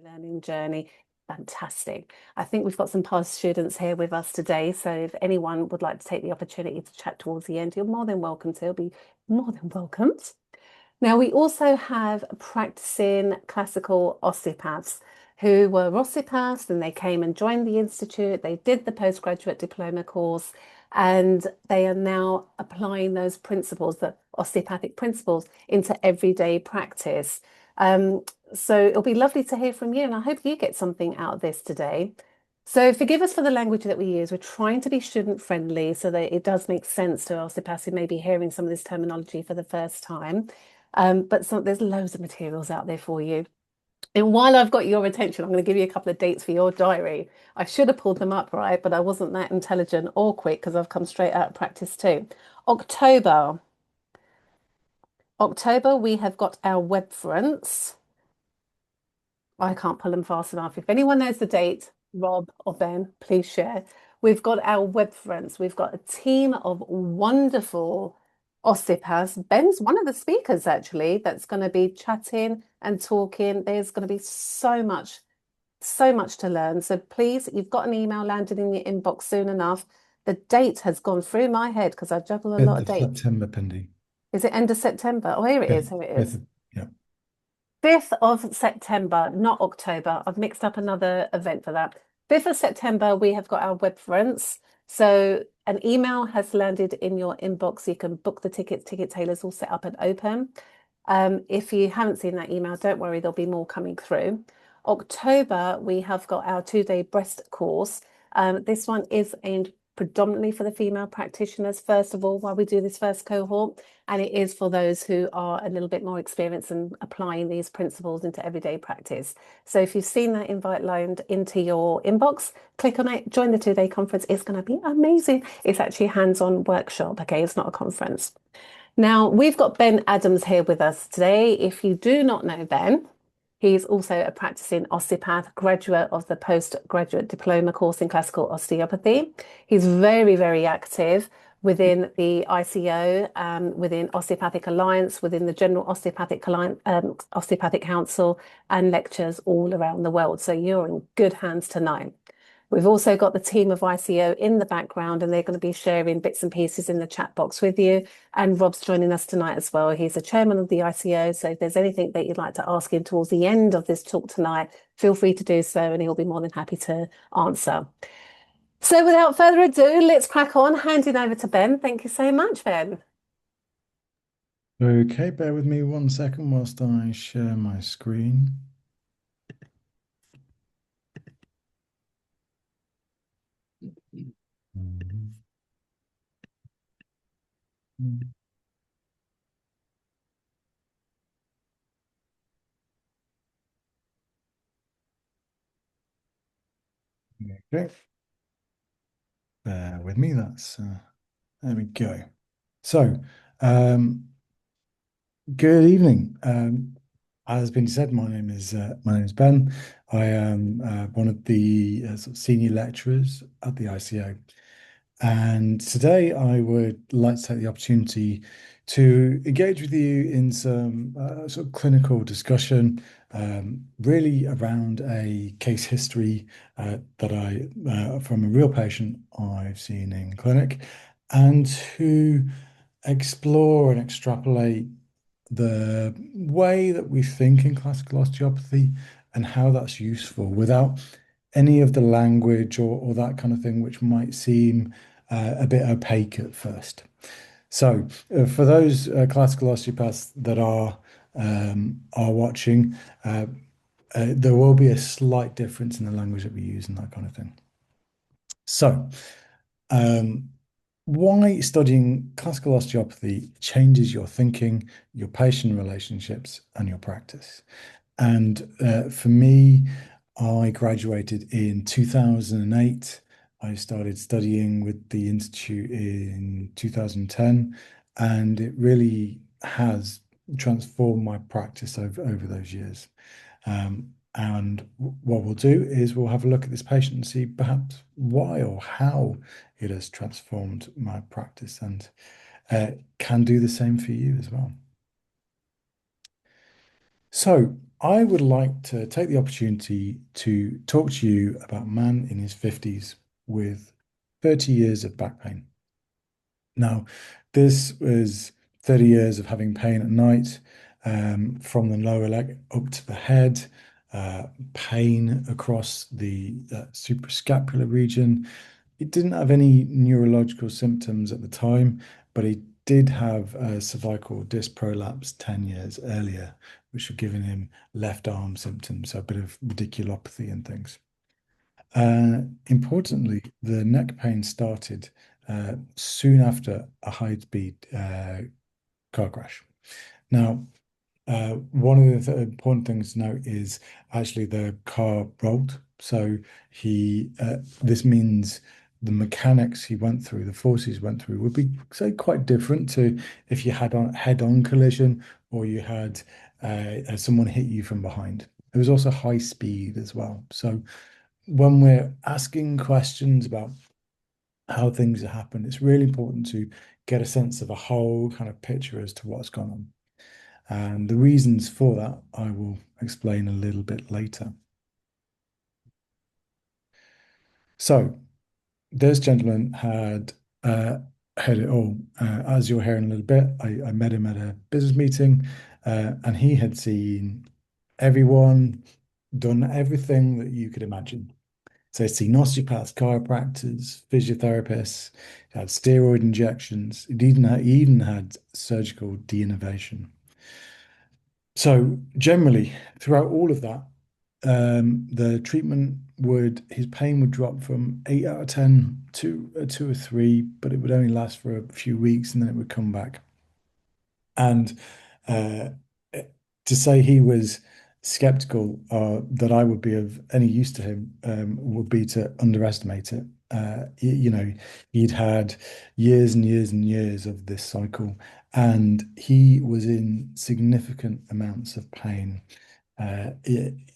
their learning journey. Fantastic. I think we've got some past students here with us today. So if anyone would like to take the opportunity to chat towards the end, you're more than welcome to. You'll be more than welcomed. Now, we also have practicing classical osteopaths who were osteopaths and they came and joined the institute. They did the postgraduate diploma course and they are now applying those principles, the osteopathic principles, into everyday practice. So it'll be lovely to hear from you, and I hope you get something out of this today. So forgive us for the language that we use. We're trying to be student friendly so that it does make sense to osteopaths who may be hearing some of this terminology for the first time. There's loads of materials out there for you. And while I've got your attention, I'm going to give you a couple of dates for your diary. I should have pulled them up, right? But I wasn't that intelligent or quick because I've come straight out of practice too. October. October, we have got our web fronts. I can't pull them fast enough. If anyone knows the date, Rob or Ben, please share. We've got our web fronts. We've got a team of wonderful osteopaths. Ben's one of the speakers, actually, that's going to be chatting and talking. There's going to be so much to learn. So please, you've got an email landed in your inbox soon enough. The date has gone through my head because I juggle a lot 5th of of dates. September, Pindy. Is it end of September? Oh, here it is. 5th, Here it 5th, is. yeah. 5th of September, not October. I've mixed up another event for that. 5th of September, we have got our web fronts. So an email has landed in your inbox. You can book the tickets. Ticket tailors all set up and open. If you haven't seen that email, don't worry, there'll be more coming through. October, we have got our 2-day breast course. This one is aimed predominantly for the female practitioners, first of all, while we do this first cohort. And it is for those who are a little bit more experienced in applying these principles into everyday practice. So if you've seen that invite lined into your inbox, click on it, join the 2-day conference. It's going to be amazing. It's actually a hands-on workshop, okay? It's not a conference. Now, we've got Ben Adams here with us today. If you do not know Ben, he's also a practicing osteopath, graduate of the postgraduate diploma course in classical osteopathy. He's very, very active within the ICO, within Osteopathic Alliance, within the General Osteopathic Alliance, Osteopathic Council, and lectures all around the world. So you're in good hands tonight. We've also got the team of ICO in the background, and they're going to be sharing bits and pieces in the chat box with you. And Rob's joining us tonight as well. He's the chairman of the ICO. So if there's anything that you'd like to ask him towards the end of this talk tonight, feel free to do so, and he'll be more than happy to answer. So without further ado, let's crack on. Handing over to Ben. Thank you so much, Ben. Okay, bear with me 1 second whilst I share my screen. Okay, bear with me. There we go. So, good evening. As been said, my name is Ben. I am one of the sort of senior lecturers at the ICO. And today I would like to take the opportunity to engage with you in some sort of clinical discussion, really around a case history from a real patient I've seen in clinic, and to explore and extrapolate the way that we think in classical osteopathy and how that's useful without any of the language or that kind of thing, which might seem a bit opaque at first. So, for those classical osteopaths that are watching, there will be a slight difference in the language that we use and that kind of thing. So, um, why studying classical osteopathy changes your thinking, your patient relationships, and your practice. And for me, I graduated in 2008. I started studying with the Institute in 2010, and it really has transformed my practice over those years. And what we'll do is we'll have a look at this patient and see perhaps why or how it has transformed my practice, and can do the same for you as well. So, I would like to take the opportunity to talk to you about a man in his 50s with 30 years of back pain. Now, this was 30 years of having pain at night, from the lower leg up to the head, pain across the suprascapular region. He didn't have any neurological symptoms at the time, but he did have a cervical disc prolapse 10 years earlier, which had given him left arm symptoms, so a bit of radiculopathy and things. Importantly, the neck pain started soon after a high-speed car crash. Now, one of the important things to note is actually the car rolled. So this means the mechanics he went through, the forces he went through, would be, say, quite different to if you had a head-on collision or you had someone hit you from behind. It was also high speed as well. So when we're asking questions about how things have happened, it's really important to get a sense of a whole kind of picture as to what's gone on. And the reasons for that I will explain a little bit later. So this gentleman had heard it all. As you'll hear in a little bit, I met him at a business meeting, and he had seen everyone, done everything that you could imagine. So he'd seen osteopaths, chiropractors, physiotherapists, had steroid injections. He even had surgical de-innervation. So generally, throughout all of that, the treatment his pain would drop from 8 out of 10 to a 2 or 3, but it would only last for a few weeks and then it would come back. And uh, to say he was skeptical that I would be of any use to him would be to underestimate it. You know, he'd had years and years and years of this cycle, and he was in significant amounts of pain.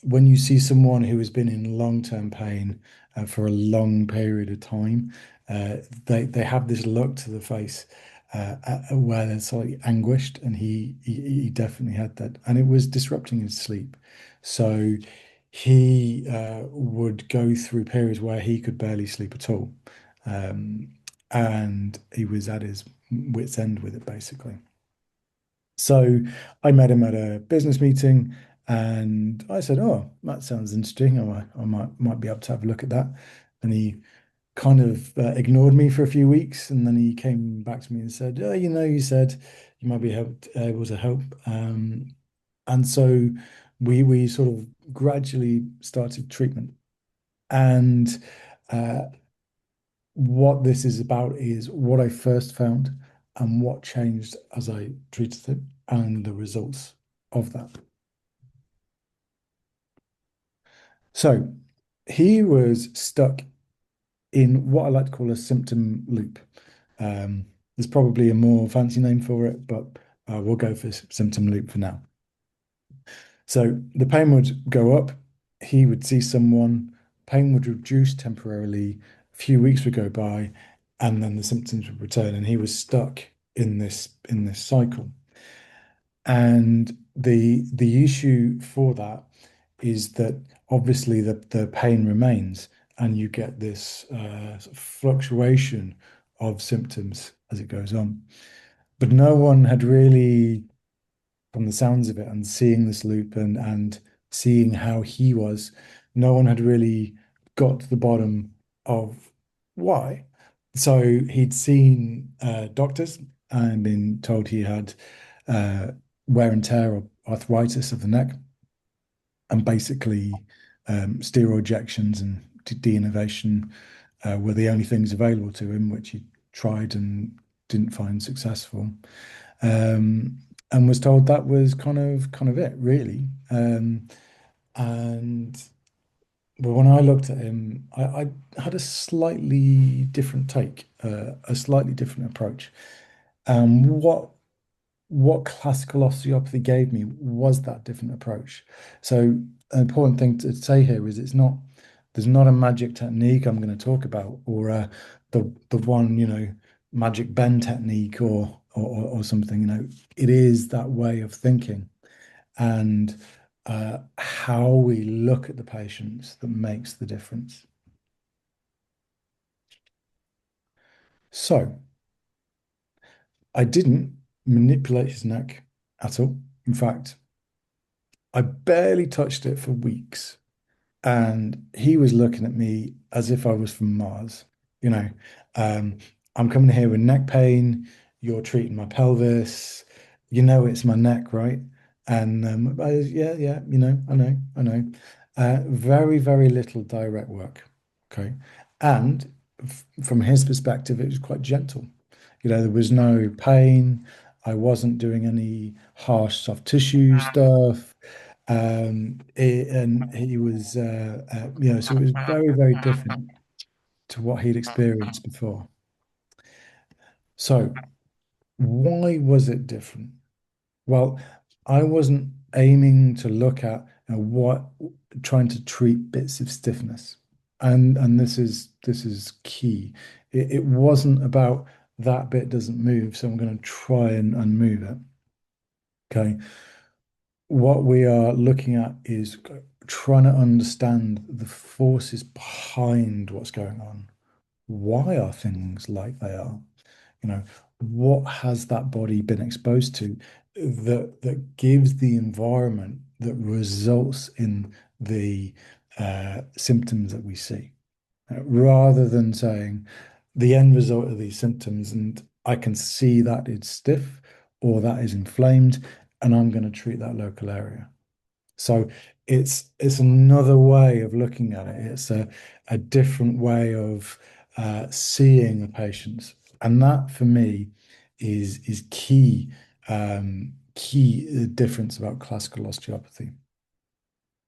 When you see someone who has been in long-term pain for a long period of time, they have this look to the face where they're slightly anguished, and he definitely had that, and it was disrupting his sleep. So he would go through periods where he could barely sleep at all, um, and he was at his wit's end with it basically. So I met him at a business meeting and I said, "Oh, that sounds interesting. I might be able to have a look at that." And he kind of ignored me for a few weeks, and then he came back to me and said, "Oh, you said you might be able to help." And so we sort of gradually started treatment. And uh, what this is about is what I first found and what changed as I treated it and the results of that. So he was stuck in what I like to call a symptom loop. There's probably a more fancy name for it, but we'll go for symptom loop for now. So the pain would go up, he would see someone, pain would reduce temporarily, a few weeks would go by, and then the symptoms would return, and he was stuck in this cycle. And the issue for that is that obviously the pain remains, and you get this sort of fluctuation of symptoms as it goes on. But no one had really, from the sounds of it, and seeing this loop and seeing how he was, no one had really got to the bottom of why. So he'd seen doctors and been told he had uh, wear and tear or arthritis of the neck, and basically steroid injections and de-innervation were the only things available to him, which he tried and didn't find successful. Um, and was told that was kind of it, really. And but when I looked at him, I had a slightly different take, a slightly different approach. What classical osteopathy gave me was that different approach. So an important thing to say here is there's not a magic technique I'm going to talk about, or the one, magic bend technique or something, it is that way of thinking. And how we look at the patients that makes the difference. So I didn't manipulate his neck at all. In fact, I barely touched it for weeks. And he was looking at me as if I was from Mars. You know, um, I'm coming here with neck pain. You're treating my pelvis. You know, it's my neck, right? And yeah, yeah, I know. Very, very little direct work. Okay. And from his perspective, it was quite gentle. You know, there was no pain. I wasn't doing any harsh soft tissue stuff. And he was, so it was very, very different to what he'd experienced before. So, why was it different? Well, I wasn't aiming to look at trying to treat bits of stiffness, and this is key. It wasn't about that bit doesn't move, so I'm going to try and move it. Okay. What we are looking at is trying to understand the forces behind what's going on. Why are things like they are? You know, what has that body been exposed to that gives the environment that results in the symptoms that we see, rather than saying the end result of these symptoms, and I can see that it's stiff or that is inflamed, and I'm going to treat that local area. So it's another way of looking at it. It's a different way of seeing the patients, and that for me is key key difference about classical osteopathy,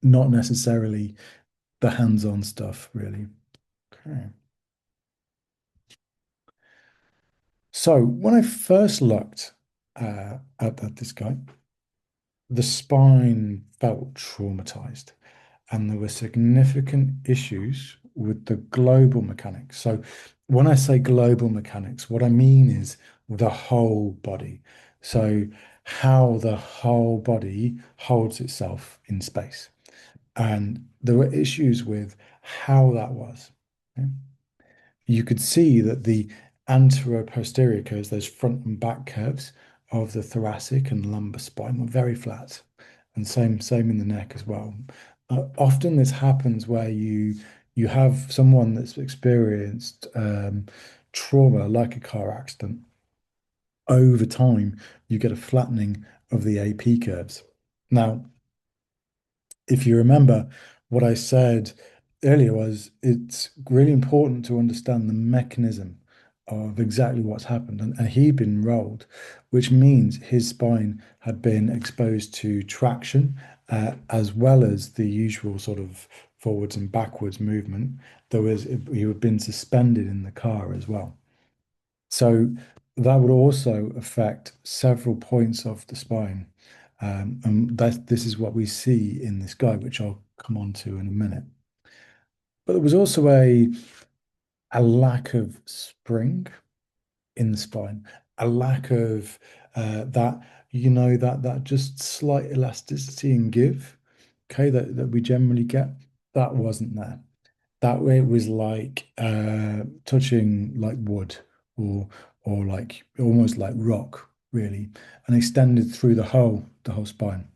not necessarily the hands-on stuff, really. Okay. So when I first looked at this guy, the spine felt traumatized, and there were significant issues with the global mechanics. So, when I say global mechanics, what I mean is the whole body. So, how the whole body holds itself in space. And there were issues with how that was. Okay? You could see that the anterior-posterior curves, those front and back curves of the thoracic and lumbar spine were very flat, and same in the neck as well. Often this happens where you have someone that's experienced trauma, like a car accident. Over time, you get a flattening of the AP curves. Now, if you remember, what I said earlier was it's really important to understand the mechanism of exactly what's happened. And he'd been rolled, which means his spine had been exposed to traction, as well as the usual sort of forwards and backwards movement. He had been suspended in the car as well. So that would also affect several points of the spine. And this is what we see in this guy, which I'll come on to in a minute. But there was also a lack of spring in the spine, a lack of that, that just slight elasticity and give, okay, that we generally get. That wasn't there. That way it was like touching like wood, or like almost like rock, really, and extended through the whole spine.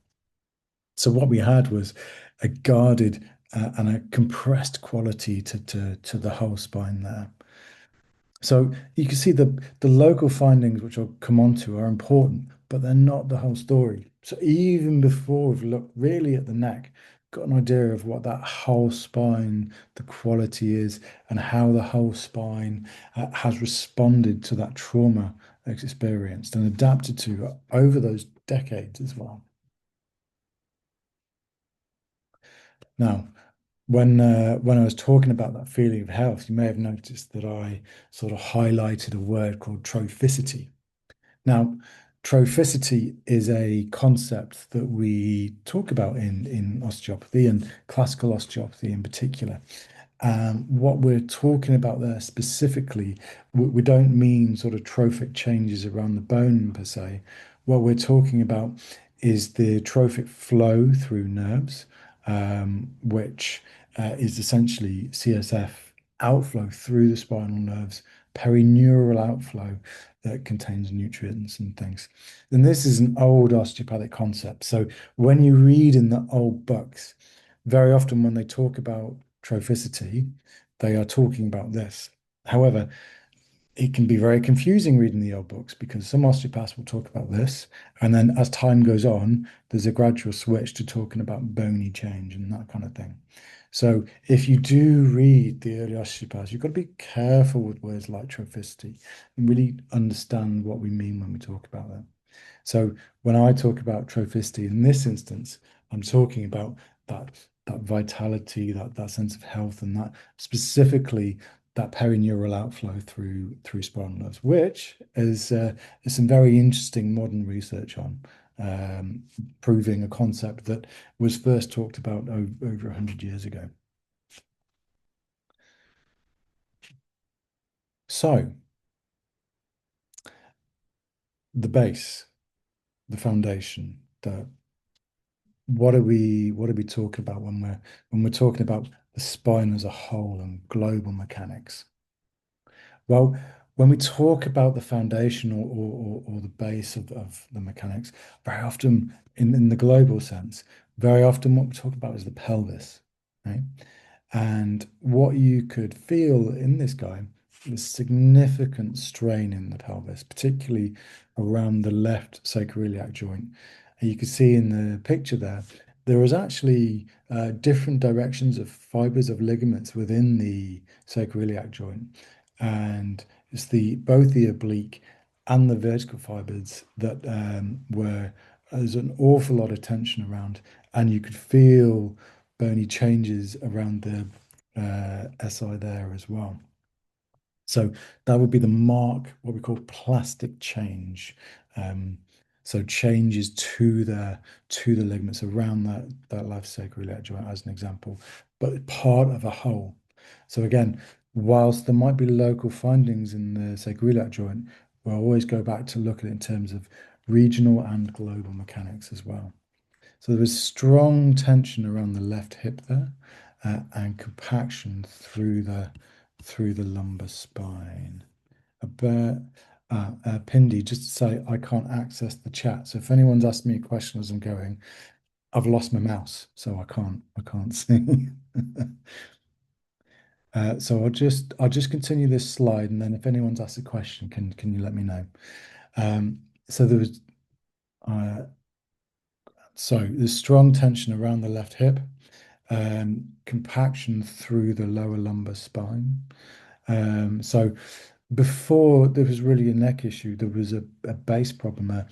So what we had was a guarded and a compressed quality to the whole spine there. So you can see the local findings, which I'll come on to, are important, but they're not the whole story. So even before we've looked really at the neck, got an idea of what that whole spine, the quality is, and how the whole spine has responded to that trauma experienced and adapted to over those decades as well. Now, when I was talking about that feeling of health, you may have noticed that I sort of highlighted a word called trophicity. Now, trophicity is a concept that we talk about in osteopathy, and classical osteopathy in particular. What we're talking about there specifically, we don't mean sort of trophic changes around the bone per se. What we're talking about is the trophic flow through nerves, which is essentially CSF outflow through the spinal nerves, perineural outflow that contains nutrients and things. And this is an old osteopathic concept. So when you read in the old books, very often when they talk about trophicity, they are talking about this. However, it can be very confusing reading the old books because some osteopaths will talk about this, and then as time goes on, there's a gradual switch to talking about bony change and that kind of thing. So if you do read the early osteopaths, you've got to be careful with words like trophicity and really understand what we mean when we talk about them. So when I talk about trophicity in this instance, I'm talking about that that vitality, that sense of health, and that specifically that perineural outflow through spinal nerves, which is some very interesting modern research on, proving a concept that was first talked about over 100 years ago. So the base, the foundation, the what are we talking about when we're talking about the spine as a whole and global mechanics? Well, when we talk about the foundation or the base of the mechanics, very often in the global sense, very often what we talk about is the pelvis, right? And what you could feel in this guy is significant strain in the pelvis, particularly around the left sacroiliac joint. And you can see in the picture there is actually different directions of fibers of ligaments within the sacroiliac joint. And it's both the oblique and the vertical fibers that were there's an awful lot of tension around, and you could feel bony changes around the SI there as well. So that would be the mark, what we call plastic change. Um, so changes to the ligaments around that left sacroiliac joint, as an example, but part of a whole. So again, whilst there might be local findings in the sacroiliac joint, we'll always go back to look at it in terms of regional and global mechanics as well. So there was strong tension around the left hip there, and compaction through the lumbar spine. But Pindi, just to say, I can't access the chat. So if anyone's asking me a question as I'm going, I've lost my mouse, so I can't see. So I'll just continue this slide, and then if anyone's asked a question, can you let me know? So there was uh, there's strong tension around the left hip, compaction through the lower lumbar spine. So before there was really a neck issue, there was a base problem,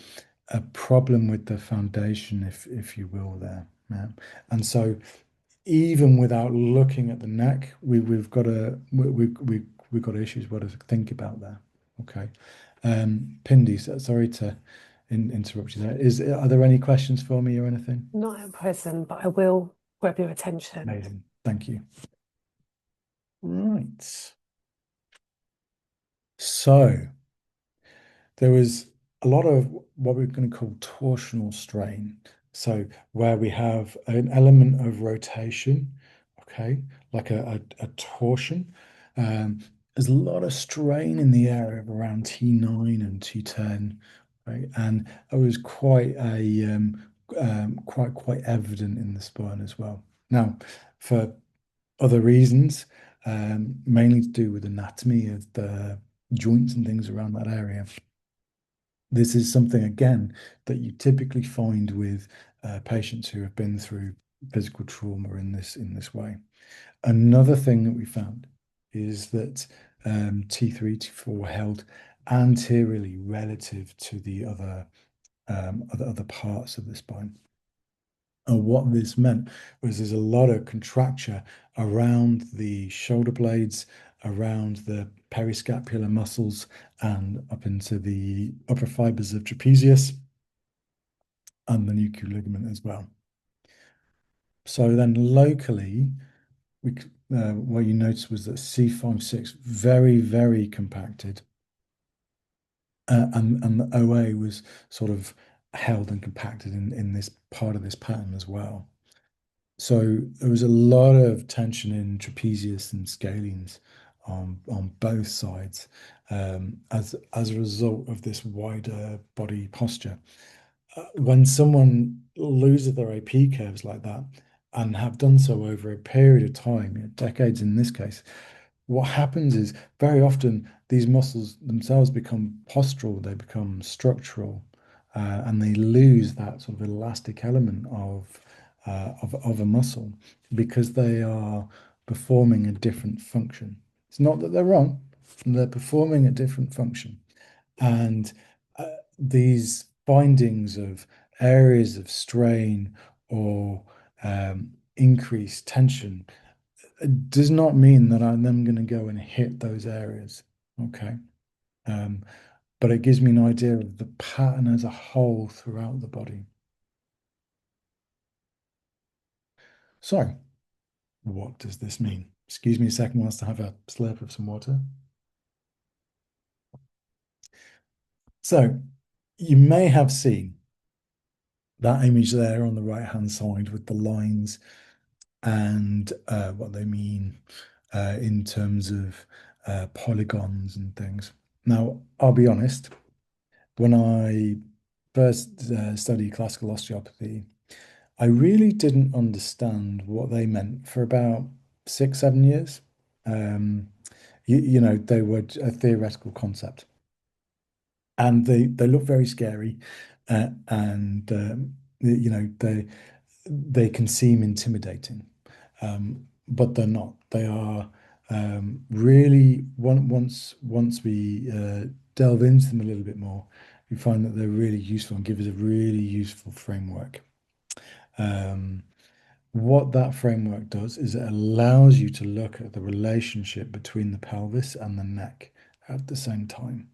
a problem with the foundation, if you will, there. Yeah. And so even without looking at the neck, we've got issues what to think about there. Okay. Pindi, sorry to interrupt you there. Are there any questions for me or anything? Not at present, but I will grab your attention. Amazing. Thank you. Right. So there was a lot of what we're going to call torsional strain. So where we have an element of rotation, okay, like a torsion. There's a lot of strain in the area of around T9 and T10, right? And it was quite evident in the spine as well. Now, for other reasons, mainly to do with anatomy of the joints and things around that area. This is something, again, that you typically find with patients who have been through physical trauma in this way. Another thing that we found is that T3, T4 were held anteriorly relative to the other parts of the spine. And what this meant was there's a lot of contracture around the shoulder blades, around the periscapular muscles, and up into the upper fibers of trapezius and the nuchal ligament as well. So then locally, what you noticed was that C5-6 very, very compacted, and the OA was sort of held and compacted in this part of this pattern as well. So there was a lot of tension in trapezius and scalenes on both sides as a result of this wider body posture. When someone loses their AP curves like that and have done so over a period of time, decades in this case, what happens is very often these muscles themselves become postural, they become structural, and they lose that sort of elastic element of a muscle because they are performing a different function. It's not that they're wrong, they're performing a different function. And these findings of areas of strain or increased tension does not mean that I'm then going to go and hit those areas. Okay. Um, but it gives me an idea of the pattern as a whole throughout the body. So, what does this mean? Excuse me a second whilst I have a slurp of some water. So, you may have seen that image there on the right hand side with the lines and what they mean in terms of polygons and things. Now, I'll be honest, when I first studied classical osteopathy, I really didn't understand what they meant for about 6, 7 years. Um, they were a theoretical concept, and they look very scary, and they can seem intimidating, but they're not. They are really once we delve into them a little bit more, we find that they're really useful and give us a really useful framework. Um, what that framework does is it allows you to look at the relationship between the pelvis and the neck at the same time.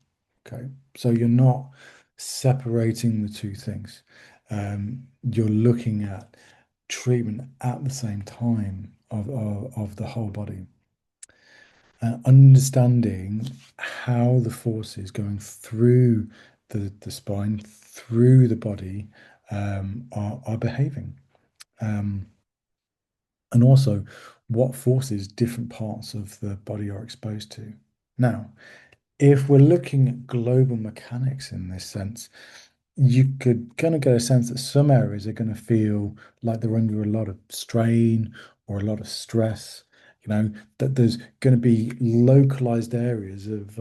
Okay, so you're not separating the two things. You're looking at treatment at the same time of the whole body. Understanding how the forces going through the spine, through the body, are behaving. Um, and also what forces different parts of the body are exposed to. Now, if we're looking at global mechanics in this sense, you could kind of get a sense that some areas are going to feel like they're under a lot of strain or a lot of stress. That there's going to be localized areas of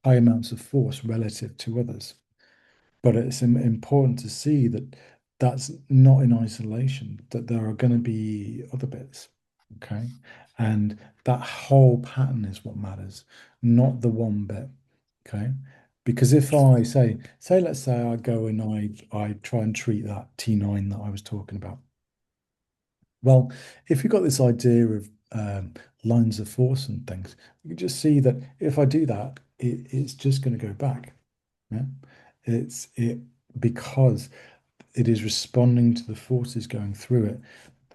high amounts of force relative to others. But it's important to see that that's not in isolation, that there are going to be other bits. Okay. And that whole pattern is what matters, not the one bit. Okay. Because if I let's say I go and I try and treat that T9 that I was talking about. Well, if you've got this idea of lines of force and things, you can just see that if I do that, it's just going to go back. Yeah. It because it is responding to the forces going through it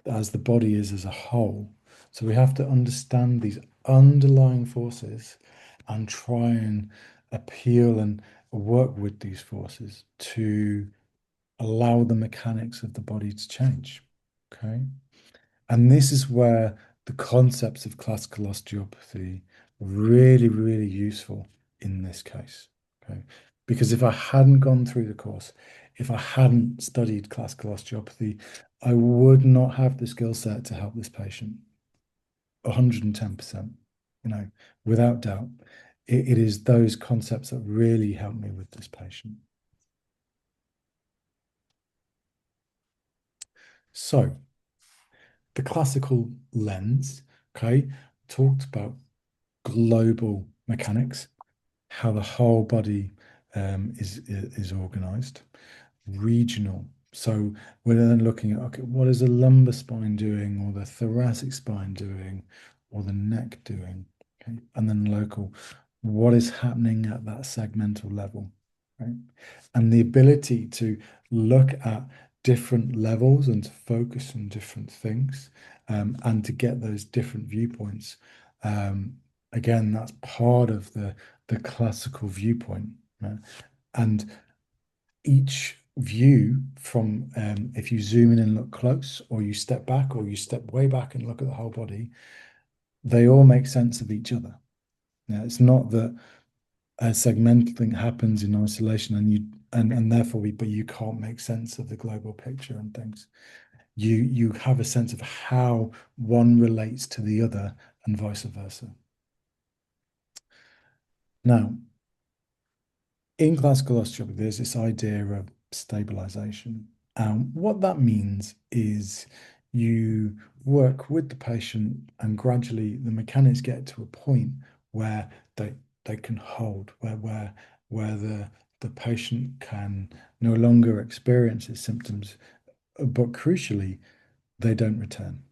as the body is as a whole. So we have to understand these underlying forces and try and appeal and work with these forces to allow the mechanics of the body to change. Okay. And this is where the concepts of classical osteopathy are really, really useful in this case. Okay. Because if I hadn't gone through the course, if I hadn't studied classical osteopathy, I would not have the skill set to help this patient. 110%, without doubt. It is those concepts that really help me with this patient. So, the classical lens, okay, talked about global mechanics, how the whole body is organized. Regional. So we're then looking at, okay, what is the lumbar spine doing, or the thoracic spine doing, or the neck doing? Okay. And then local, what is happening at that segmental level, right? And the ability to look at different levels and to focus on different things, and to get those different viewpoints. Again, that's part of the classical viewpoint, right? And each view from if you zoom in and look close, or you step back, or you step way back and look at the whole body, they all make sense of each other. Now, it's not that a segmental thing happens in isolation and therefore but you can't make sense of the global picture and things. You have a sense of how one relates to the other and vice versa. Now, in classical osteopathy, there's this idea of stabilization. What that means is you work with the patient, and gradually the mechanics get to a point where they can hold, where the patient can no longer experience his symptoms, but crucially, they don't return.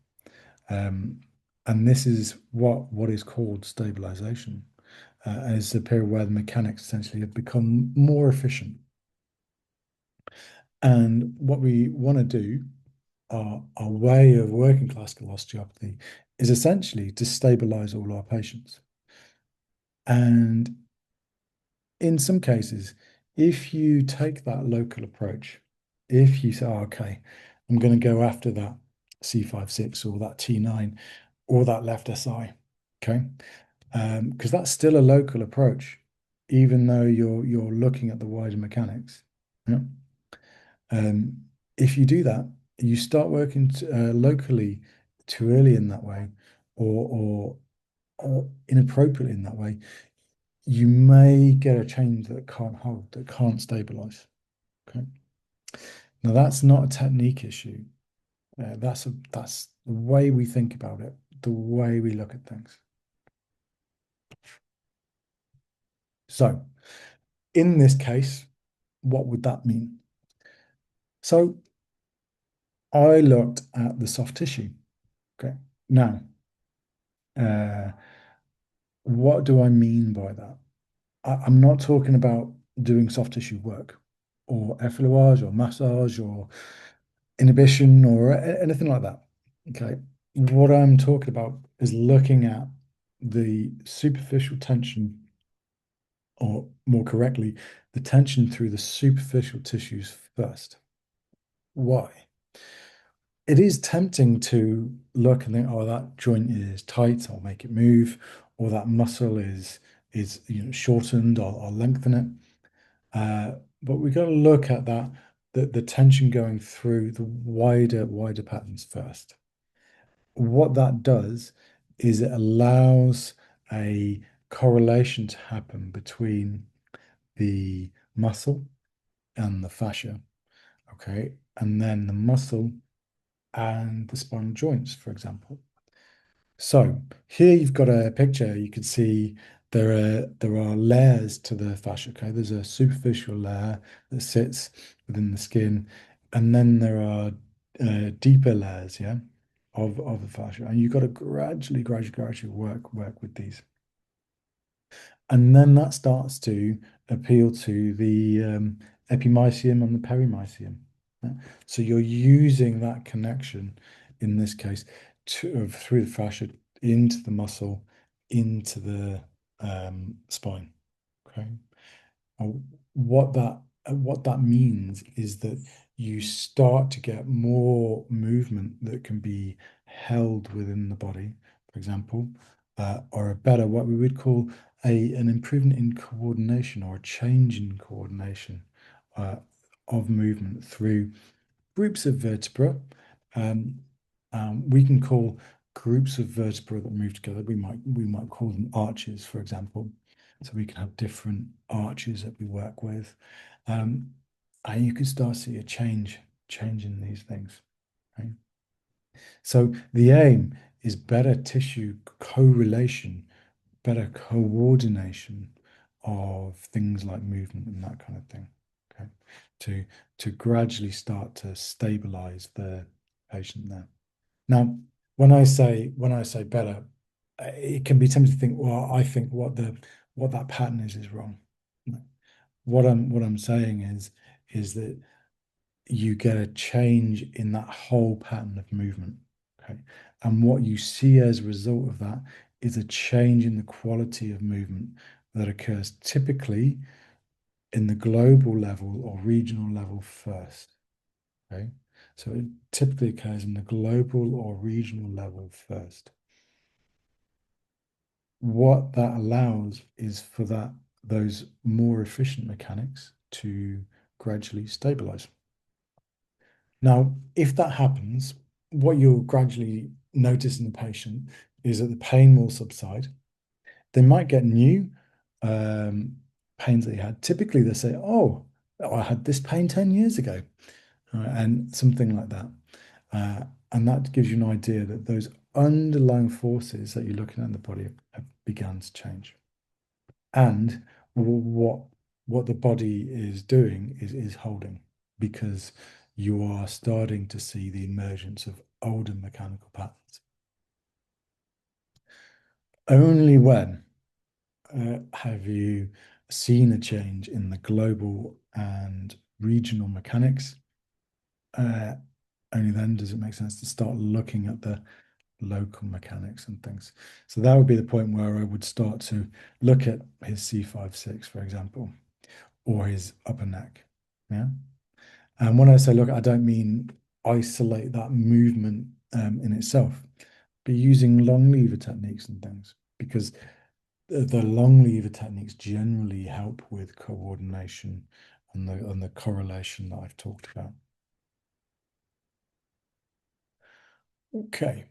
And this is what is called stabilization. And it's a period where the mechanics essentially have become more efficient. And what we want to do, our way of working classical osteopathy, is essentially to stabilize all our patients. And in some cases, if you take that local approach, if you say, oh, okay, I'm going to go after that C5-6 or that T9 or that left SI, okay, because that's still a local approach, even though you're looking at the wider mechanics. Yeah. If you do that, you start working locally too early in that way, or inappropriately in that way, you may get a change that can't hold, that can't stabilize. Okay. Now that's not a technique issue. That's the way we think about it, the way we look at things. So in this case, what would that mean? So I looked at the soft tissue. Okay. Now, uh, what do I mean by that? I'm not talking about doing soft tissue work or effleurage or massage or inhibition or anything like that. Okay. What I'm talking about is looking at the superficial tension, or more correctly, the tension through the superficial tissues first. Why? It is tempting to look and think, oh, that joint is tight, I'll make it move, or that muscle is shortened, I'll lengthen it. But we've got to look at that, the tension going through the wider patterns first. What that does is it allows a correlation to happen between the muscle and the fascia, okay? And then the muscle and the spinal joints, for example. So here you've got a picture. You can see there are layers to the fascia. Okay, there's a superficial layer that sits within the skin, and then there are deeper layers, yeah, of the fascia. And you've got to gradually work with these. And then that starts to appeal to the epimysium and the perimysium. Yeah. So you're using that connection, in this case, through the fascia into the muscle, into the spine. Okay. Now, what that means is that you start to get more movement that can be held within the body, for example, or a better, what we would call an improvement in coordination or a change in coordination uh, of movement through groups of vertebra. Um, we can call groups of vertebra that move together. We might call them arches, for example. So we can have different arches that we work with, and you can start to see a change in these things. Right? So the aim is better tissue correlation, better coordination of things like movement and that kind of thing. Okay, to gradually start to stabilize the patient there. Now, when I say better, it can be tempting to think, well, I think what that pattern is wrong. What I'm saying is that you get a change in that whole pattern of movement. Okay. And what you see as a result of that is a change in the quality of movement that occurs typically in the global level or regional level first. Okay, so it typically occurs in the global or regional level first. What that allows is for those more efficient mechanics to gradually stabilize. Now, if that happens, what you'll gradually notice in the patient is that the pain will subside. They might get new um, pains that they had. Typically, they say, "Oh, I had this pain 10 years ago," and something like that. Uh, and that gives you an idea that those underlying forces that you're looking at in the body have begun to change. And what the body is doing is holding, because you are starting to see the emergence of older mechanical patterns. Only when have you seen a change in the global and regional mechanics? Uh, Only then does it make sense to start looking at the local mechanics and things. So that would be the point where I would start to look at his C5-6, for example, or his upper neck. Yeah. And when I say look, I don't mean isolate that movement in itself, but using long lever techniques and things, because the long lever techniques generally help with coordination and the correlation that I've talked about. Okay,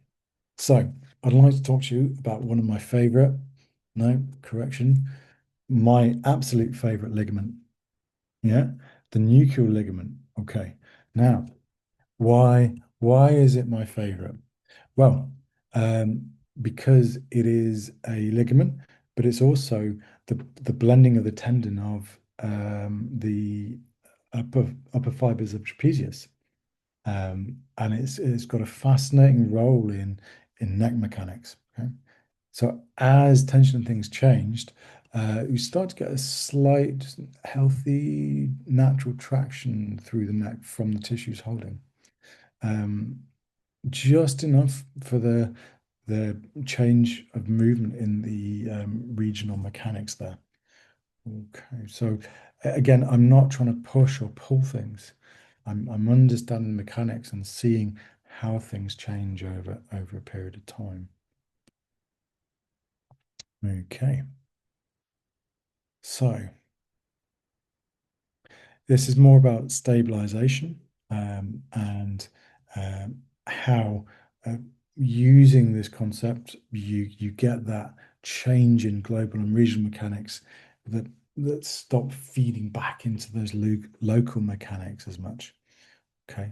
so I'd like to talk to you about one of my favorite, no, correction, my absolute favorite ligament. Yeah, the nuchal ligament. Okay, now why is it my favorite? Well, because it is a ligament, but it's also the blending of the tendon of the upper fibers of trapezius. And it's got a fascinating role in neck mechanics. Okay? So as tension and things changed, you start to get a slight, just healthy, natural traction through the neck from the tissues holding. Just enough for the change of movement in the regional mechanics there. Okay, so again, I'm not trying to push or pull things. I'm understanding mechanics and seeing how things change over a period of time. Okay, so this is more about stabilization and how using this concept you get that change in global and regional mechanics that stop feeding back into those local mechanics as much. Okay,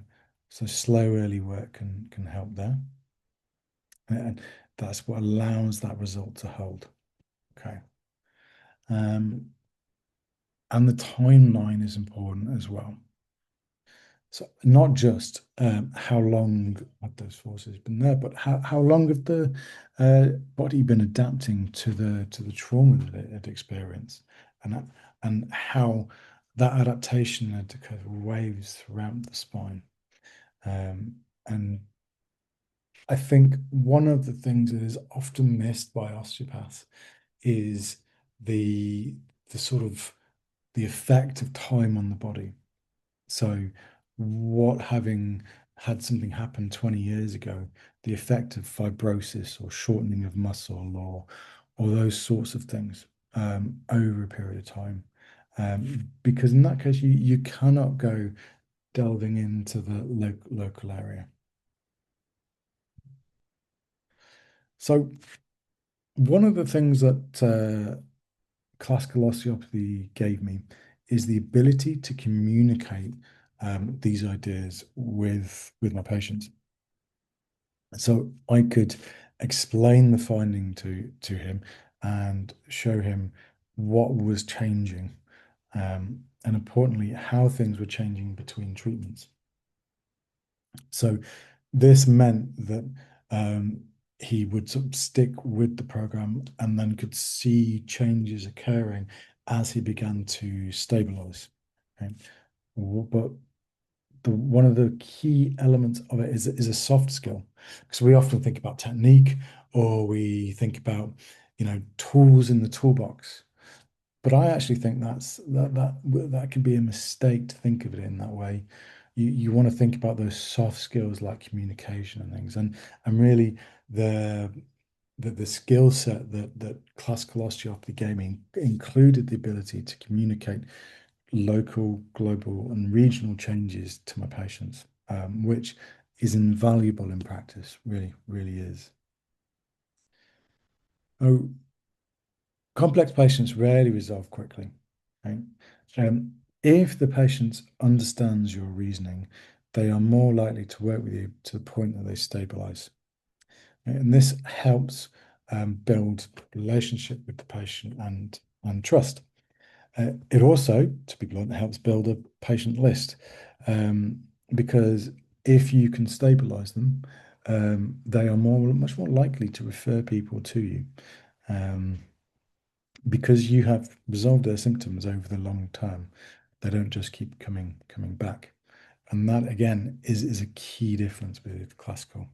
so slow early work can help there, and that's what allows that result to hold. Okay, um, and the timeline is important as well. So not just how long have those forces been there, but how long have the body been adapting to the trauma that it had experienced, and how that adaptation had occurred waves throughout the spine. And I think one of the things that is often missed by osteopaths is the the sort of the effect of time on the body. So, what having had something happen 20 years ago, the effect of fibrosis or shortening of muscle or those sorts of things over a period of time. Because in that case, you cannot go delving into the local area. So, one of the things that classical osteopathy gave me is the ability to communicate these ideas with my patients. So I could explain the finding to him and show him what was changing, and importantly, how things were changing between treatments. So this meant that he would sort of stick with the program and then could see changes occurring as he began to stabilize. Okay? But one of the key elements of it is a soft skill, because we often think about technique or we think about tools in the toolbox. But I actually think that can be a mistake to think of it in that way. You want to think about those soft skills like communication and things, and really the the skill set that classical osteopathy gave me included the ability to communicate local, global, and regional changes to my patients, which is invaluable in practice. Really, really is. Oh, complex patients rarely resolve quickly. Right? If the patient understands your reasoning, they are more likely to work with you to the point that they stabilize. Right? And this helps build relationship with the patient and trust. It also, to be blunt, helps build a patient list because if you can stabilize them, they are much more likely to refer people to you. Um, because you have resolved their symptoms over the long term, they don't just keep coming back. And that again is a key difference with classical.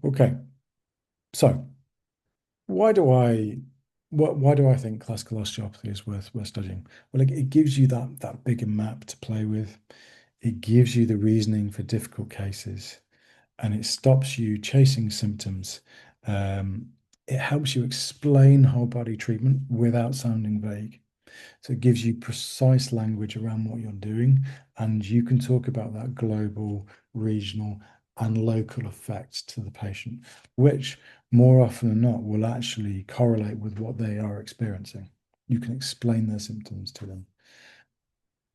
Okay, so why do I why do I think classical osteopathy is worth studying? Well, it gives you that bigger map to play with. It gives you the reasoning for difficult cases, and it stops you chasing symptoms. Um, it helps you explain whole body treatment without sounding vague. So it gives you precise language around what you're doing, and you can talk about that global, regional, and local effects to the patient, which more often than not will actually correlate with what they are experiencing. You can explain their symptoms to them.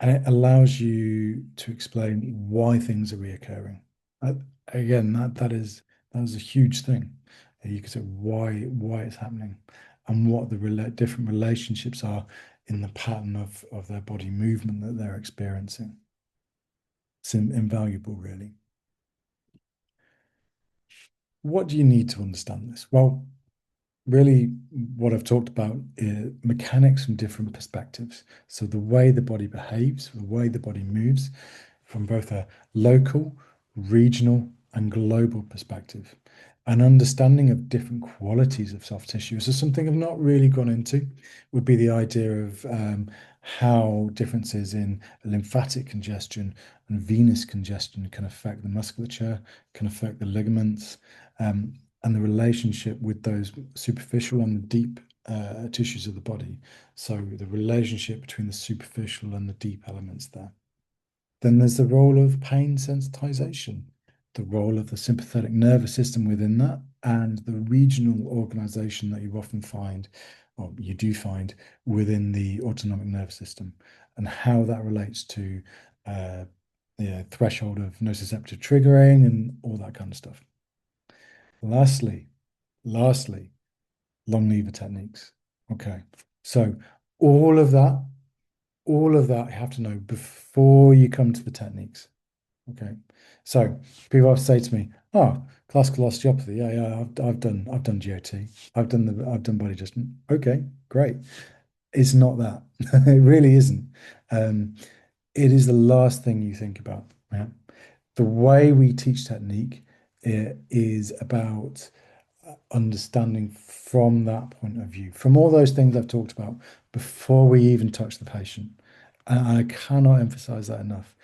And it allows you to explain why things are reoccurring. Uh, Again, that is a huge thing. You can say why it's happening and what the different relationships are in the pattern of their body movement that they're experiencing. It's invaluable, really. What do you need to understand this? Well, really, what I've talked about is mechanics from different perspectives. So the way the body behaves, the way the body moves, from both a local, regional, and global perspective. An understanding of different qualities of soft tissue. So something I've not really gone into would be the idea of how differences in lymphatic congestion and venous congestion can affect the musculature, can affect the ligaments, um, and the relationship with those superficial and deep tissues of the body. So the relationship between the superficial and the deep elements there. Then there's the role of pain sensitization, the role of the sympathetic nervous system within that, and the regional organization that you often find, or you do find, within the autonomic nervous system, and how that relates to the threshold of nociceptive triggering and all that kind of stuff. Lastly, lastly, long lever techniques. Okay, so all of that, all of that you have to know before you come to the techniques. Okay, so people have to say to me, "Oh, classical osteopathy. Yeah, I've done GOT. I've done body adjustment. Okay, great. It's not that. It really isn't. Um, it is the last thing you think about. Yeah? The way we teach technique is about understanding from that point of view, from all those things I've talked about before we even touch the patient. And I cannot emphasize that enough.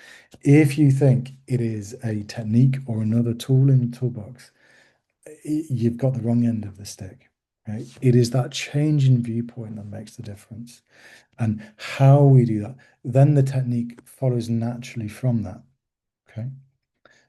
If you think it is a technique or another tool in the toolbox, you've got the wrong end of the stick, right? It is that change in viewpoint that makes the difference. And how we do that, then the technique follows naturally from that. Okay.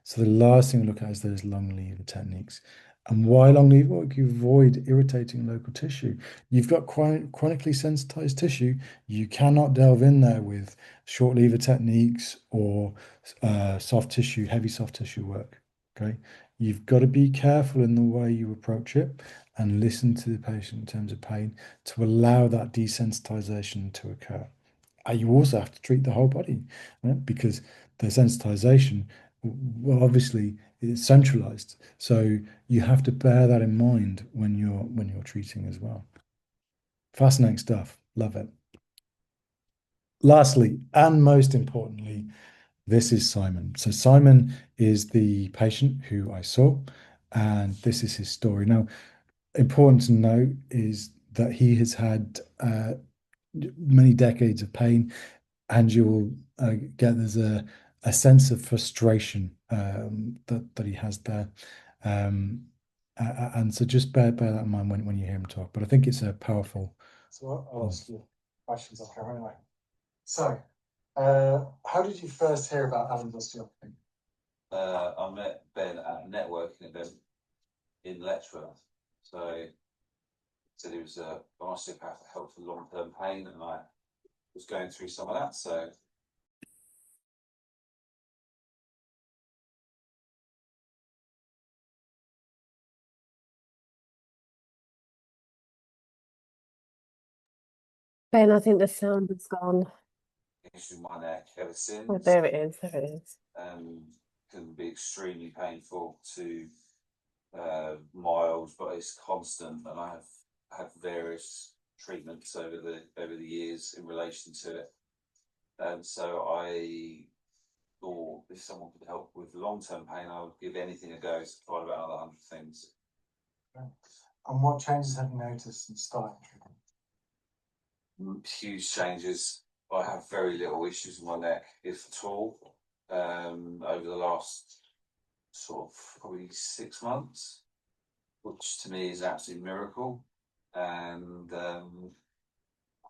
So the last thing we look at is those long lever techniques. And why long lever? Well, you avoid irritating local tissue. You've got chronically sensitized tissue. You cannot delve in there with short lever techniques or heavy soft tissue work. Okay. You've got to be careful in the way you approach it and listen to the patient in terms of pain to allow that desensitization to occur. You also have to treat the whole body, right? Because the sensitization, well, obviously, is centralized. So you have to bear that in mind when you're treating as well. Fascinating stuff. Love it. Lastly, and most importantly, this is Simon. So Simon is the patient who I saw, and this is his story. Now, important to note is that he has had many decades of pain, and you will get there's a sense of frustration that he has there. And so just bear that in mind when you hear him talk. But I think it's a powerful. So I'll ask you questions on camera anyway. So, how did you first hear about Alan's osteopathy? I met Ben at a networking event in Letchworth. So he said he was an osteopath that helped with long-term pain, and I was going through some of that. So Ben, I think the sound has gone. issue with my neck ever Oh, since. there it is. There it is. Can be extremely painful to mild, but it's constant, and I have had various treatments over the years in relation to it. And so I thought if someone could help with long-term pain, I would give anything a go. So tried about another 100 things. Okay. And what changes have you noticed in starting treatment? Huge changes. I have very little issues with my neck, if at all, over the last sort of probably 6 months, which to me is an absolute miracle. And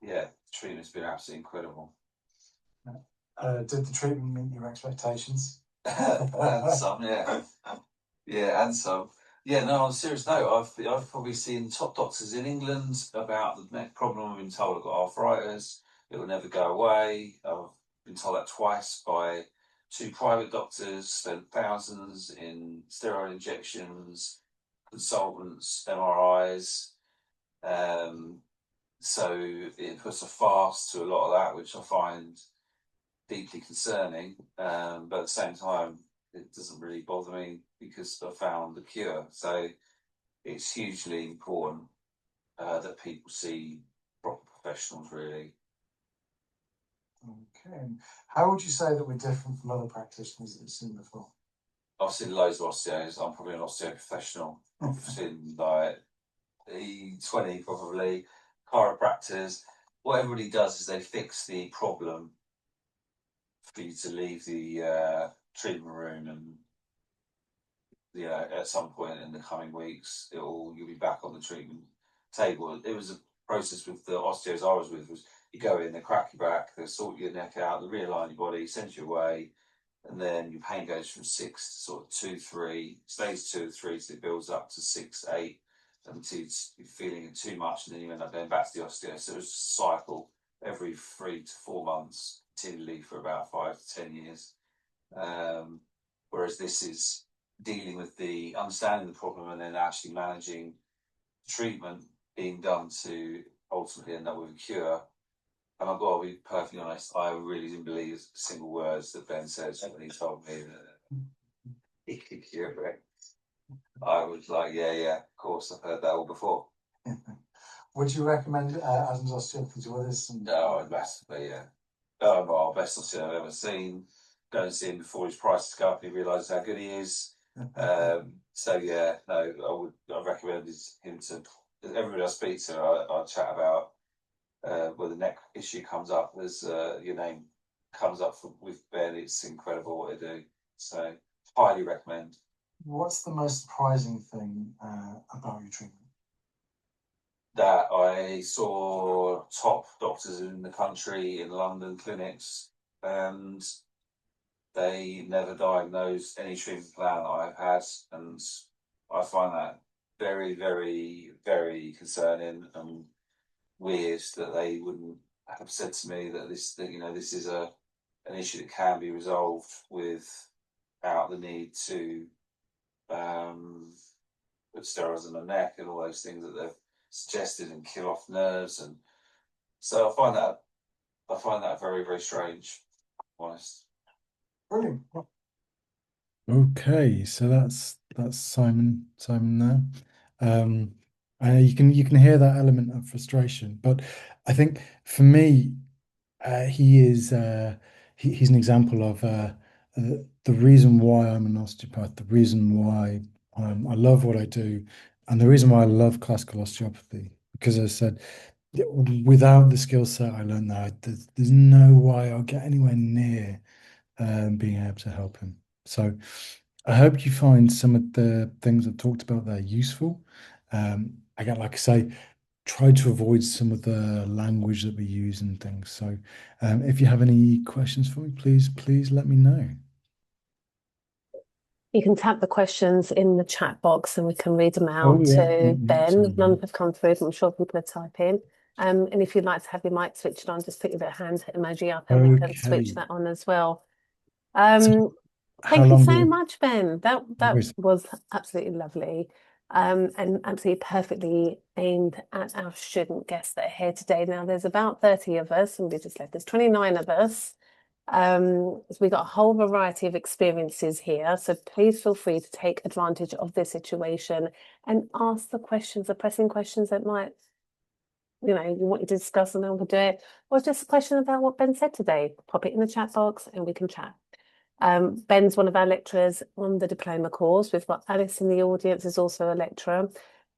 yeah, the treatment's been absolutely incredible. Did the treatment meet your expectations? And some, yeah. Yeah, and some. Yeah, no, on a serious note, I've probably seen top doctors in England about the neck problem. I've been told I've got arthritis, it will never go away. I've been told that twice by 2 private doctors, spent thousands in steroid injections, consultants, MRIs. So it puts a fast to a lot of that, which I find deeply concerning. But at the same time, it doesn't really bother me because I found the cure. So it's hugely important that people see proper professionals, really. Okay. How would you say that we're different from other practitioners that you've seen before? I've seen loads of osteos. I'm probably an osteo professional. I've seen like 20 probably, chiropractors. What everybody does is they fix the problem for you to leave the treatment room, and at some point in the coming weeks, you'll be back on the treatment table. It was a process with the osteos I was with. Was you go in, they crack your back, they sort your neck out, they realign your body, send you away, and then your pain goes from 6 to sort of 2, 3, stays 2 or 3, so it builds up to 6, 8, until you're feeling it too much, and then you end up going back to the osteo. So it was a cycle every 3 to 4 months, continually for about 5 to 10 years. Whereas this is dealing with the understanding the problem and then actually managing treatment being done to ultimately end up with a cure. And I've got to be perfectly honest, I really didn't believe a single words that Ben said when he told me that he could cure it. I was like, yeah, of course, I've heard that all before. Would you recommend Adam's osteopathy to others? No, massively, yeah. Well, best osteopath I've ever seen. Go and see him before his prices go up, he realises how good he is. So yeah, no, I recommend him to everybody I speak to. I chat about where the neck issue comes up. There's your name comes up with Ben. It's incredible what they do. So highly recommend. What's the most surprising thing about your treatment? That I saw top doctors in the country in London clinics, and they never diagnosed any treatment plan that I've had, and I find that very, very, very concerning and weird that they wouldn't have said to me that this is an issue that can be resolved without the need to put steroids on the neck and all those things that they've suggested and kill off nerves. And so I find that very, very strange, to be honest. Brilliant. Okay, so that's Simon there. You can hear that element of frustration, but I think for me, he's an example of the reason why I'm an osteopath, the reason why I love what I do, and the reason why I love classical osteopathy, because I said without the skill set I learned that there's no way I'll get anywhere near being able to help him. So I hope you find some of the things I've talked about there useful. Again, like I say, try to avoid some of the language that we use and things. So if you have any questions for me, please let me know. You can tap the questions in the chat box and we can read them Oh out yeah, to Ben. sorry. None have come through, but I'm sure people are typing. And if you'd like to have your mic switched on, just put your hand emoji up and we can switch Okay. that on as well. So how Thank you long so do much, Ben. That we? was absolutely lovely. And absolutely perfectly aimed at our student guests that are here today. Now, there's about 30 of us, and we just left. There's 29 of us. So we've got a whole variety of experiences here. So please feel free to take advantage of this situation and ask the questions, the pressing questions that might, you want you to discuss, and then we'll do it. Or just a question about what Ben said today. Pop it in the chat box and we can chat. Ben's one of our lecturers on the diploma course. We've got Alice in the audience, is also a lecturer.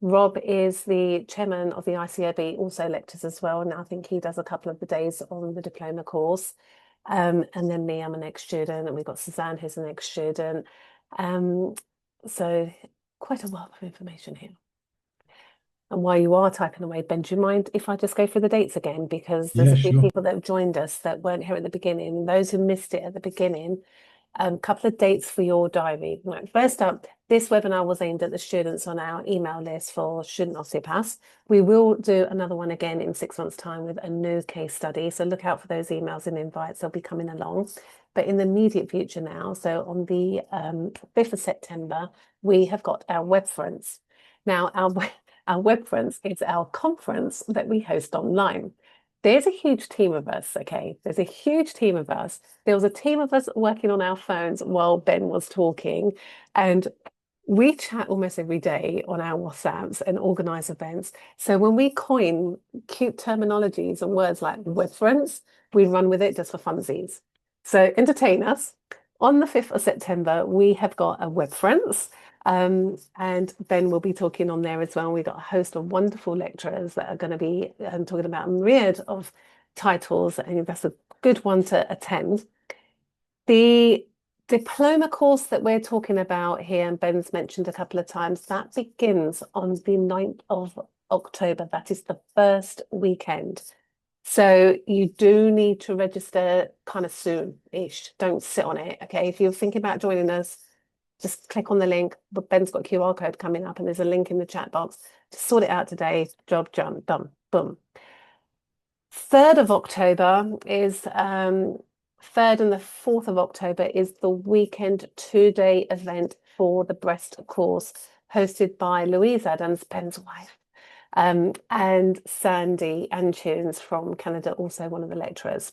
Rob is the chairman of the ICOB, also lectures as well. And I think he does a couple of the days on the diploma course. And then me, I'm an ex-student, and we've got Suzanne, who's an ex-student. So quite a wealth of information here. And while you are typing away, Ben, do you mind if I just go through the dates again? Because there's a few Sure. people that have joined us that weren't here at the beginning. Those who missed it at the beginning, a couple of dates for your diary. Right, first up, this webinar was aimed at the students on our email list for student osteopaths. We will do another one again in 6 months' time with a new case study. So look out for those emails and invites. They'll be coming along. But in the immediate future now, so on the 5th of September, we have got our webference. Now, our webference is our conference that we host online. There's a huge team of us, okay? There's a huge team of us. There was a team of us working on our phones while Ben was talking, and we chat almost every day on our WhatsApps and organize events. So when we coin cute terminologies and words like webference, we run with it just for funsies. So entertain us. On the 5th of September, we have got a webference. And Ben will be talking on there as well. We've got a host of wonderful lecturers that are going to be talking about a myriad of titles, and that's a good one to attend. The diploma course that we're talking about here, and Ben's mentioned a couple of times, that begins on the 9th of October. That is the first weekend. So you do need to register kind of soon-ish. Don't sit on it, okay? If you're thinking about joining us, just click on the link. But Ben's got a QR code coming up and there's a link in the chat box. Just sort it out today. Job done. Boom. 3rd of October is 3rd and the 4th of October is the weekend 2-day event for the breast course hosted by Louise Adams, Ben's wife, and Sandy Antunes from Canada, also one of the lecturers.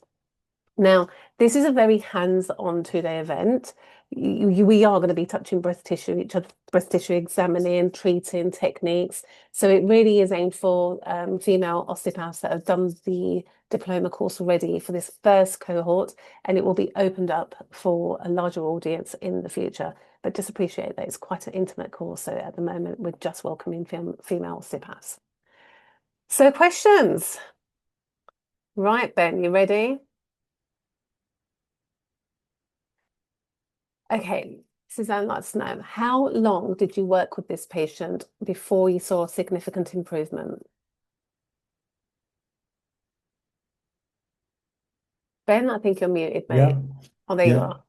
Now, this is a very hands-on 2-day event. We are going to be touching breast tissue, each other, breast tissue, examining, treating techniques. So it really is aimed for female osteopaths that have done the diploma course already for this first cohort, and it will be opened up for a larger audience in the future. But just appreciate that it's quite an intimate course. So at the moment, we're just welcoming female osteopaths. So questions. Right, Ben, you ready? Okay, Suzanne, let's know, how long did you work with this patient before you saw a significant improvement? Ben, I think you're muted, mate. Yeah. Oh, there you are.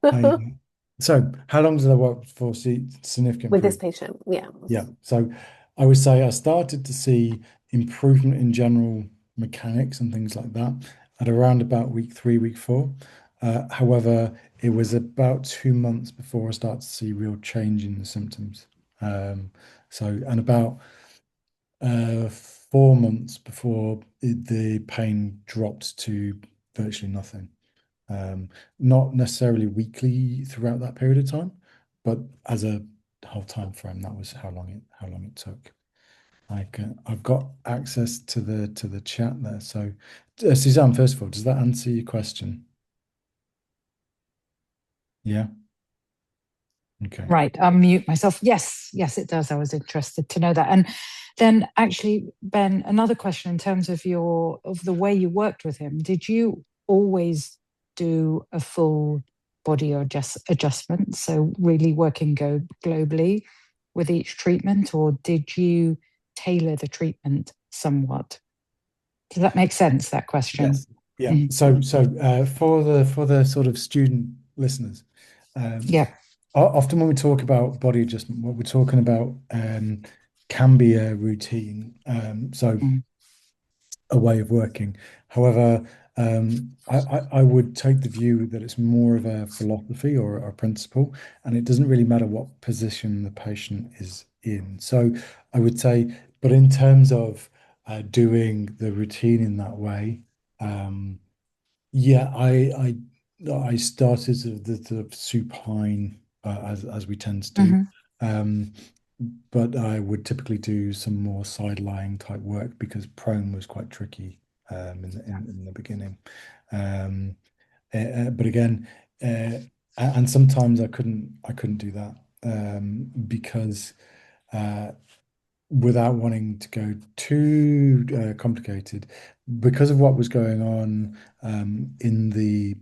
So how long did I work for significant With this improvement? patient, yeah. Yeah. So I would say I started to see improvement in general mechanics and things like that at around about week 3, week 4. However, it was about 2 months before I started to see real change in the symptoms. And about 4 months before the pain dropped to virtually nothing. Not necessarily weekly throughout that period of time, but as a whole time frame, that was how long it took. I've got access to the chat there. So, Suzanne, first of all, does that answer your question? Yeah. Okay. Right, unmute myself. Yes, yes, it does. I was interested to know that. And then actually, Ben, another question in terms of the way you worked with him. Did you always do a full body or just adjustment? So really working globally with each treatment, or did you tailor the treatment somewhat? Does that make sense, that question? Yes. Yeah. So for the sort of student listeners, Yeah. often when we talk about body adjustment, what we're talking about can be a routine. So a way of working. However, I would take the view that it's more of a philosophy or a principle, and it doesn't really matter what position the patient is in. So I would say, but in terms of doing the routine in that way, yeah, I started the supine as we tend to do. Um, but I would typically do some more side lying type work because prone was quite tricky in the beginning. Um, but again, and sometimes I couldn't do that because without wanting to go too complicated, because of what was going on in the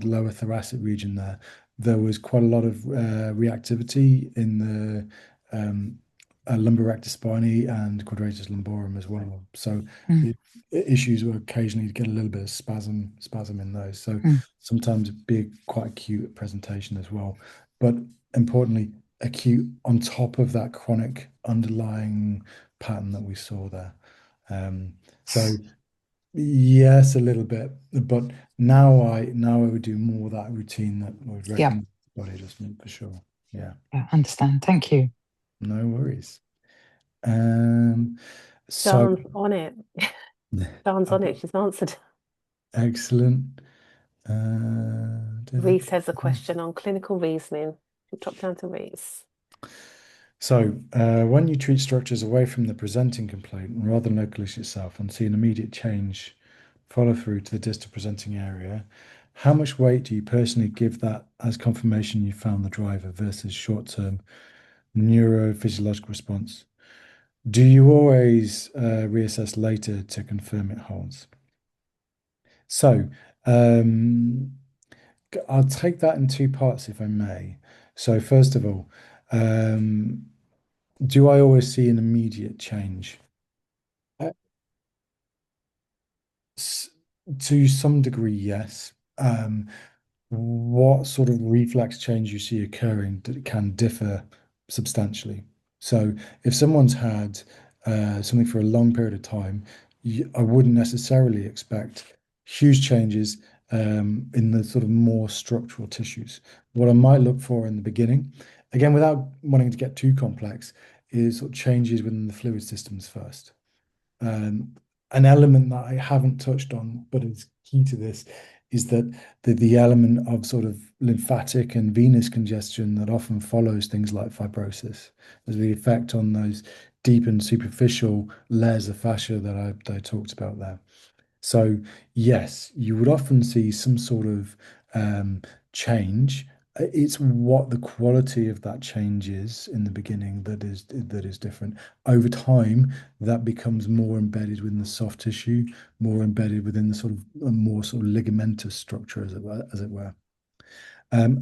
lower thoracic region there was quite a lot of reactivity in the lumbar rectus spinae and quadratus lumborum as well. So issues were occasionally to get a little bit of spasm in those. So sometimes it'd be quite acute presentation as well. But importantly, acute on top of that chronic underlying pattern that we saw there. So yes, a little bit, but now I would do more of that routine that I would recommend body adjustment for sure. Yeah. Yeah, understand. Thank you. No worries. So Dan's on it. Dan's on it. She's answered. excellent. Reese has a question on clinical reasoning. We'll drop down to Reese. So, when you treat structures away from the presenting complaint rather than local issue itself and see an immediate change follow through to the distal presenting area, how much weight do you personally give that as confirmation you found the driver versus short-term neurophysiological response? Do you always reassess later to confirm it holds? So, I'll take that in two parts if I may. So, first of all, do I always see an immediate change? Uh, to some degree, yes. What sort of reflex change you see occurring that can differ substantially. So if someone's had something for a long period of time, I wouldn't necessarily expect huge changes in the sort of more structural tissues. What I might look for in the beginning, again, without wanting to get too complex, is sort of changes within the fluid systems first. An element that I haven't touched on, but is key to this, is that the element of sort of lymphatic and venous congestion that often follows things like fibrosis. There's the effect on those deep and superficial layers of fascia that I talked about there. So yes, you would often see some sort of change. It's what the quality of that change is in the beginning that is different. Over time, that becomes more embedded within the soft tissue, more embedded within the sort of more sort of ligamentous structure, as it were.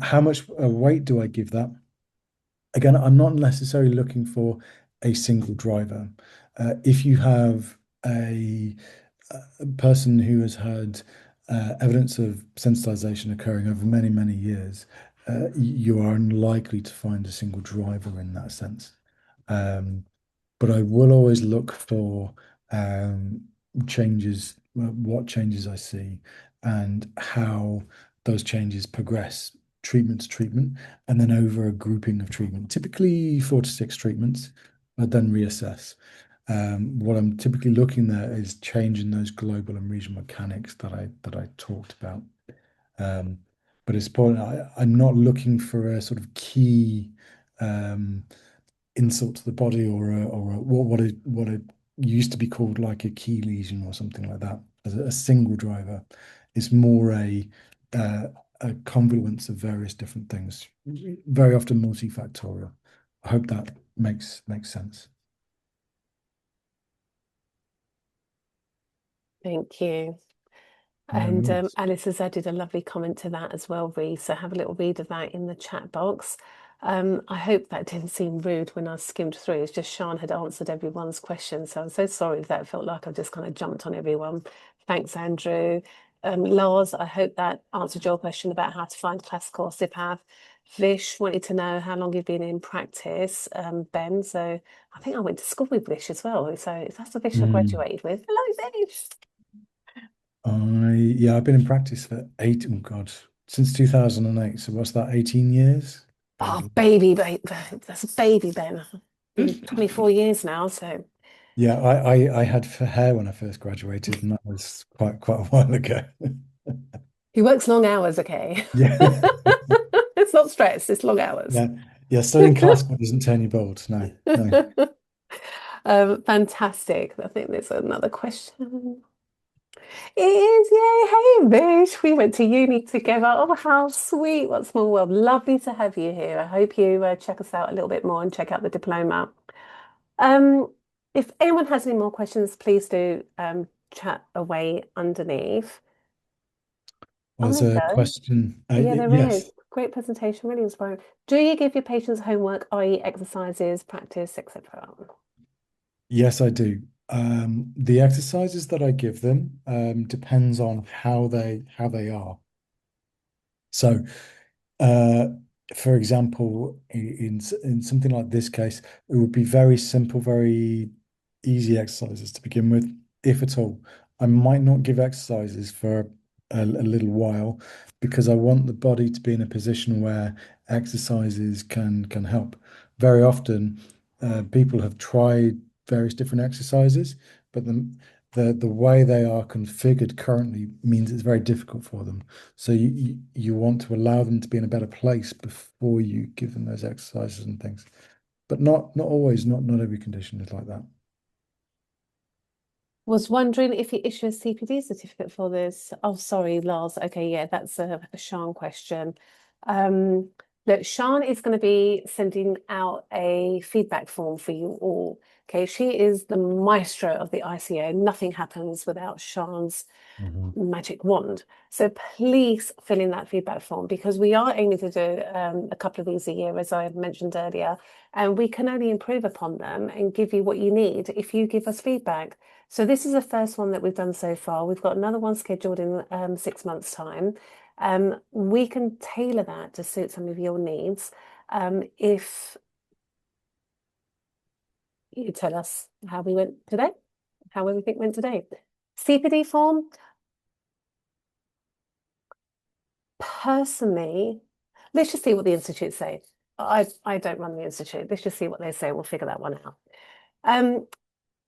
How much weight do I give that? Again, I'm not necessarily looking for a single driver. If you have a person who has had evidence of sensitization occurring over many, many years, you are unlikely to find a single driver in that sense. But I will always look for changes, what changes I see, and how those changes progress treatment to treatment, and then over a grouping of treatment, typically 4 to 6 treatments, I then reassess. What I'm typically looking at is changing those global and regional mechanics that I talked about. But it's important. I'm not looking for a sort of key insult to the body or what it used to be called like a key lesion or something like that as a single driver. It's more a confluence of various different things, very often multifactorial. I hope that makes sense. Thank you. No And worries. Alice has added a lovely comment to that as well, Ree. So have a little read of that in the chat box. I hope that didn't seem rude when I skimmed through. It's just Sean had answered everyone's questions. So I'm so sorry if that felt like I just kind of jumped on everyone. Thanks, Andrew. Lars, I hope that answered your question about how to find classical osteopath. Vish wanted to know how long you've been in practice, Ben. So I think I went to school with Vish as well. So that's the Vish I graduated with. Hello, Vish. I've been in practice for oh God, since 2008. So what's that, 18 years? Oh, Barely. that's a baby, Ben. Been 24 years now, so Yeah, I had hair when I first graduated, and that was quite a while ago. he works long hours, okay? Yeah. It's not stress, it's long hours. Yeah. Yeah, studying classical doesn't turn you bald. No, no. Fantastic. I think there's another question. It is, yay. Hey, Vish. We went to uni together. Oh, how sweet. What small world. Lovely to have you here. I hope you check us out a little bit more and check out the diploma. Um, if anyone has any more questions, please do chat away underneath. Well, Oh, there's there you a go. question. Yeah, there is. Yes, Great presentation, really inspiring. Do you give your patients homework, i.e. exercises, practice, etc.? yes, I do. The exercises that I give them depends on how they are. So, uh, for example, in something like this case, it would be very simple, very easy exercises to begin with, if at all. I might not give exercises for a little while because I want the body to be in a position where exercises can help. Very often, people have tried various different exercises, but the way they are configured currently means it's very difficult for them. So you want to allow them to be in a better place before you give them those exercises and things. But not always, not every condition is like that. Was wondering if you issue a CPD certificate for this. Oh, sorry, Lars. Okay, yeah, that's a Sean question. Look, Sean is going to be sending out a feedback form for you all. Okay, she is the maestro of the ICO. Nothing happens without Sean's magic wand. So please fill in that feedback form because we are aiming to do a couple of these a year, as I mentioned earlier, and we can only improve upon them and give you what you need if you give us feedback. So this is the first one that we've done so far. We've got another one scheduled in 6 months' time. We can tailor that to suit some of your needs. If you tell us how we went today, how everything went today. CPD form, personally, let's just see what the institute say. I don't run the institute. Let's just see what they say. We'll figure that one out.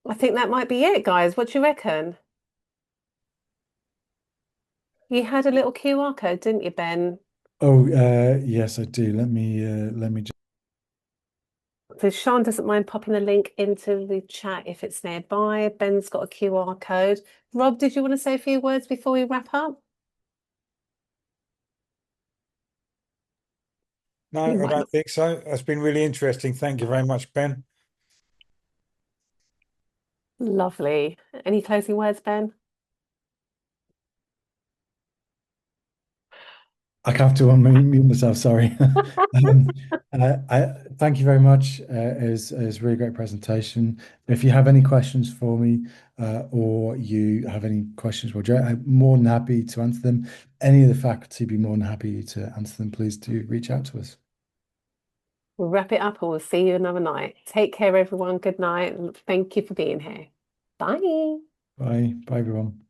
I think that might be it, guys. What do you reckon? You had a little QR code, didn't you, Ben? Oh, yes, I do. Let me just. So Sean doesn't mind popping the link into the chat if it's nearby. Ben's got a QR code. Rob, did you want to say a few words before we wrap up? No, You I might don't not. think so. That's been really interesting. Thank you very much, Ben. Lovely. Any closing words, Ben? I have to unmute myself, sorry. I thank you very much. It was a really great presentation. If you have any questions for me, or you have any questions, Roger, I'm more than happy to answer them. Any of the faculty be more than happy to answer them. Please do reach out to us. We'll wrap it up and we'll see you another night. Take care, everyone. Good night. And thank you for being here. Bye. Bye. Bye, everyone.